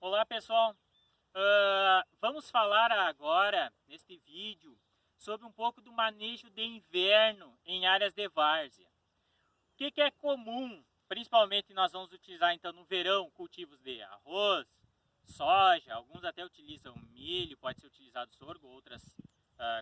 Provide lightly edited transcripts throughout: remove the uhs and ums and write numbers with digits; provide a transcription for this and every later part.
Olá pessoal, vamos falar agora neste vídeo sobre um pouco do manejo de inverno em áreas de várzea. O que é comum, principalmente nós vamos utilizar então no verão cultivos de arroz, soja, alguns até utilizam milho, pode ser utilizado sorgo, outras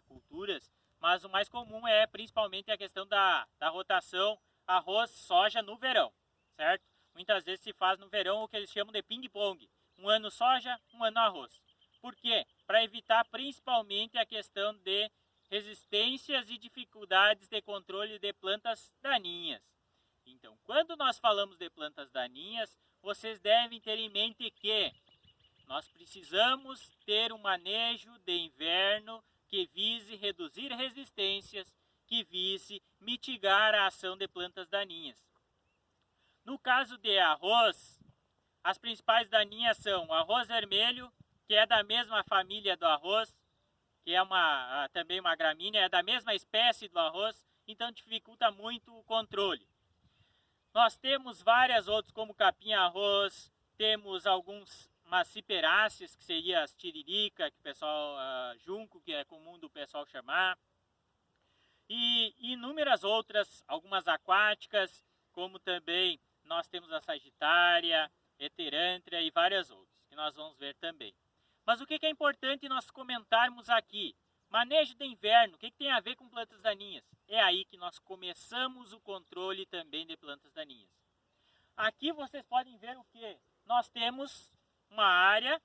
culturas, mas o mais comum é principalmente a questão da rotação arroz-soja no verão, certo? Muitas vezes se faz no verão o que eles chamam de ping-pong. Um ano soja, um ano arroz. Por quê? Para evitar principalmente a questão de resistências e dificuldades de controle de plantas daninhas. Então, quando nós falamos de plantas daninhas, vocês devem ter em mente que nós precisamos ter um manejo de inverno que vise reduzir resistências, que vise mitigar a ação de plantas daninhas. No caso de arroz, as principais daninhas são o arroz vermelho, que é da mesma família do arroz, que é também uma gramínea, é da mesma espécie do arroz, então dificulta muito o controle. Nós temos várias outras, como capim-arroz, temos umas ciperáceas, que seria as tiririca, que o pessoal, junco, que é comum do pessoal chamar, e inúmeras outras, algumas aquáticas, como também nós temos a sagitária, heterântria e várias outras, que nós vamos ver também. Mas o que é importante nós comentarmos aqui? Manejo de inverno, o que tem a ver com plantas daninhas? É aí que nós começamos o controle também de plantas daninhas. Aqui vocês podem ver o que? Nós temos uma área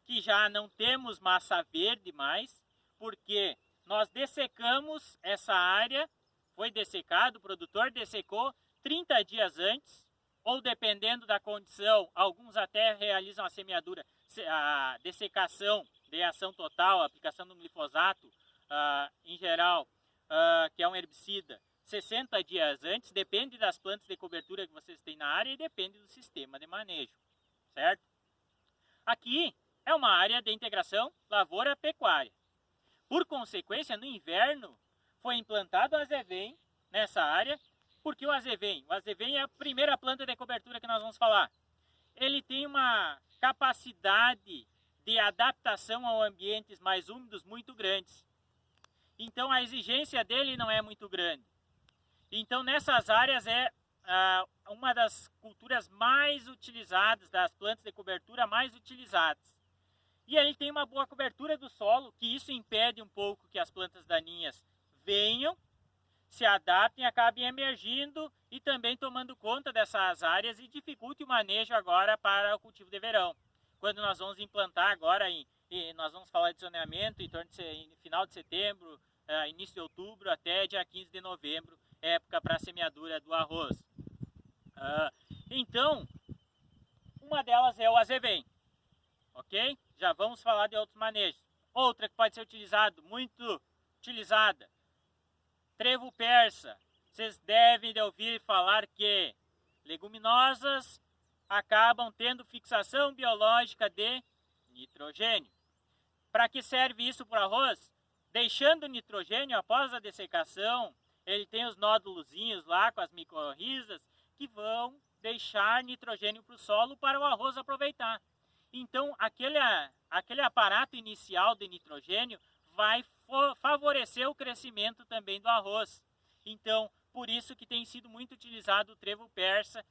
que já não temos massa verde mais, porque nós dessecamos essa área, foi dessecado, o produtor dessecou 30 dias antes, ou dependendo da condição, alguns até realizam a semeadura, a dessecação de ação total, a aplicação do glifosato, em geral, que é um herbicida, 60 dias antes, depende das plantas de cobertura que vocês têm na área e depende do sistema de manejo, certo? Aqui é uma área de integração lavoura-pecuária. Por consequência, no inverno, foi implantado o azevém nessa área. Porque o azevém é a primeira planta de cobertura que nós vamos falar. Ele tem uma capacidade de adaptação a ambientes mais úmidos muito grandes. Então a exigência dele não é muito grande. Então nessas áreas é uma das culturas mais utilizadas, das plantas de cobertura mais utilizadas. E ele tem uma boa cobertura do solo, que isso impede um pouco que as plantas daninhas venham, se adaptem, acabem emergindo e também tomando conta dessas áreas e dificulte o manejo agora para o cultivo de verão. Quando nós vamos implantar agora, nós vamos falar de zoneamento em torno de final de setembro, início de outubro até dia 15 de novembro, época para a semeadura do arroz. Então, uma delas é o azevém, ok? Já vamos falar de outros manejos. Outra que pode ser muito utilizada, trevo persa. Vocês devem de ouvir falar que leguminosas acabam tendo fixação biológica de nitrogênio. Para que serve isso para o arroz? Deixando o nitrogênio após a dessecação, ele tem os nódulozinhos lá com as micorrizas que vão deixar nitrogênio para o solo para o arroz aproveitar. Então aquele aparato inicial de nitrogênio vai favorecer o crescimento também do arroz. Então, por isso que tem sido muito utilizado o trevo persa,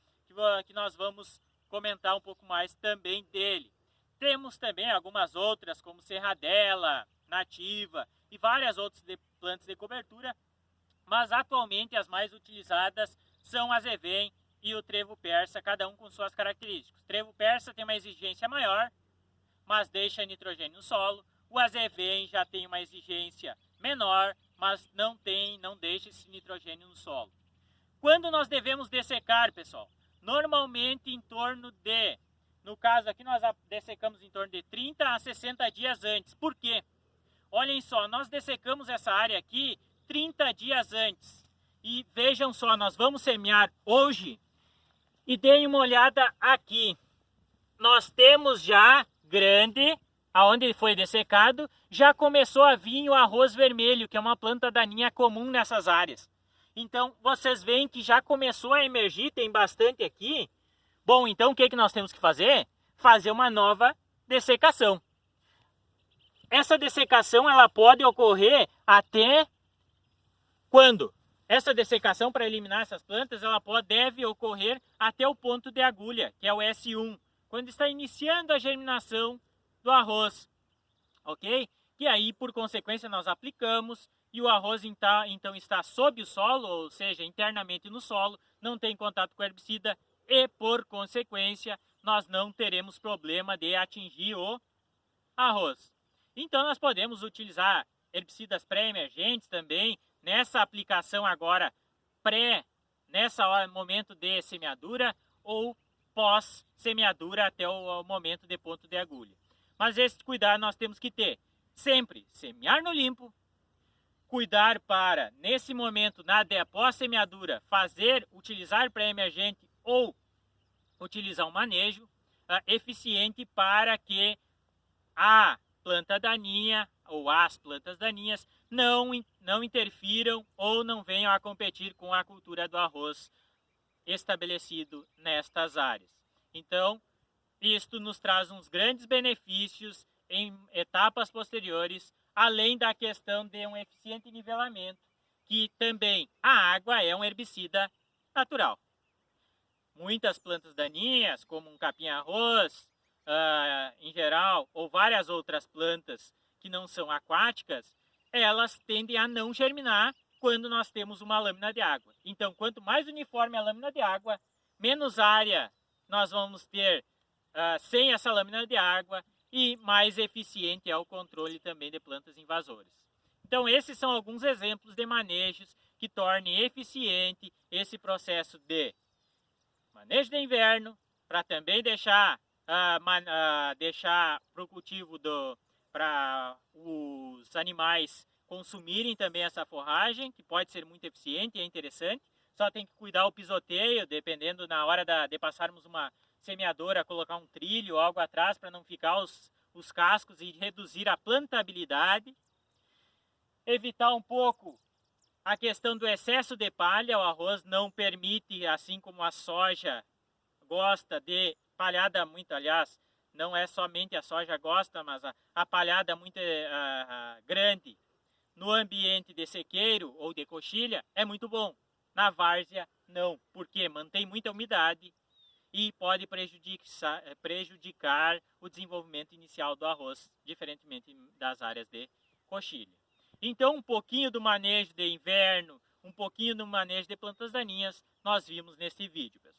que nós vamos comentar um pouco mais também dele. Temos também algumas outras, como serradela, nativa e várias outras plantas de cobertura, mas atualmente as mais utilizadas são o azevém e o trevo persa, cada um com suas características. O trevo persa tem uma exigência maior, mas deixa nitrogênio no solo. O azevém já tem uma exigência menor, mas não deixa esse nitrogênio no solo. Quando nós devemos dessecar, pessoal? Normalmente em torno de, no caso aqui nós dessecamos em torno de 30 a 60 dias antes. Por quê? Olhem só, nós dessecamos essa área aqui 30 dias antes. E vejam só, nós vamos semear hoje e deem uma olhada aqui. Nós temos já grande, aonde foi dessecado, já começou a vir o arroz vermelho, que é uma planta daninha comum nessas áreas. Então, vocês veem que já começou a emergir, tem bastante aqui. Bom, então o que nós temos que fazer? Fazer uma nova dessecação. Essa dessecação ela pode ocorrer até quando? Essa dessecação para eliminar essas plantas ela deve ocorrer até o ponto de agulha, que é o S1, quando está iniciando a germinação do arroz, ok? Que aí, por consequência, nós aplicamos e o arroz então está sob o solo, ou seja, internamente no solo, não tem contato com o herbicida e, por consequência, nós não teremos problema de atingir o arroz. Então, nós podemos utilizar herbicidas pré-emergentes também, nessa aplicação agora nessa hora, momento de semeadura ou pós-semeadura até o momento de ponto de agulha. Mas esse cuidado nós temos que ter. Sempre semear no limpo, cuidar para, nesse momento, após semeadura, utilizar pré-emergente ou utilizar um manejo eficiente para que a planta daninha ou as plantas daninhas não interfiram ou não venham a competir com a cultura do arroz estabelecido nestas áreas. Então, isto nos traz uns grandes benefícios em etapas posteriores, além da questão de um eficiente nivelamento, que também a água é um herbicida natural. Muitas plantas daninhas, como um capim-arroz, em geral, ou várias outras plantas que não são aquáticas, elas tendem a não germinar quando nós temos uma lâmina de água. Então, quanto mais uniforme a lâmina de água, menos área nós vamos ter sem essa lâmina de água e mais eficiente é o controle também de plantas invasoras. Então, esses são alguns exemplos de manejos que tornem eficiente esse processo de manejo de inverno, para também deixar para o cultivo para os animais consumirem também essa forragem, que pode ser muito eficiente e é interessante. Só tem que cuidar o pisoteio, dependendo na hora de passarmos uma semeadora, colocar um trilho ou algo atrás para não ficar os cascos e reduzir a plantabilidade. Evitar um pouco a questão do excesso de palha. O arroz não permite, assim como a soja gosta de palhada muito, aliás, não é somente a soja gosta, mas a palhada muito grande no ambiente de sequeiro ou de coxilha é muito bom. Na várzea, não, porque mantém muita umidade e pode prejudicar o desenvolvimento inicial do arroz, diferentemente das áreas de coxilha. Então, um pouquinho do manejo de inverno, um pouquinho do manejo de plantas daninhas, nós vimos neste vídeo, pessoal.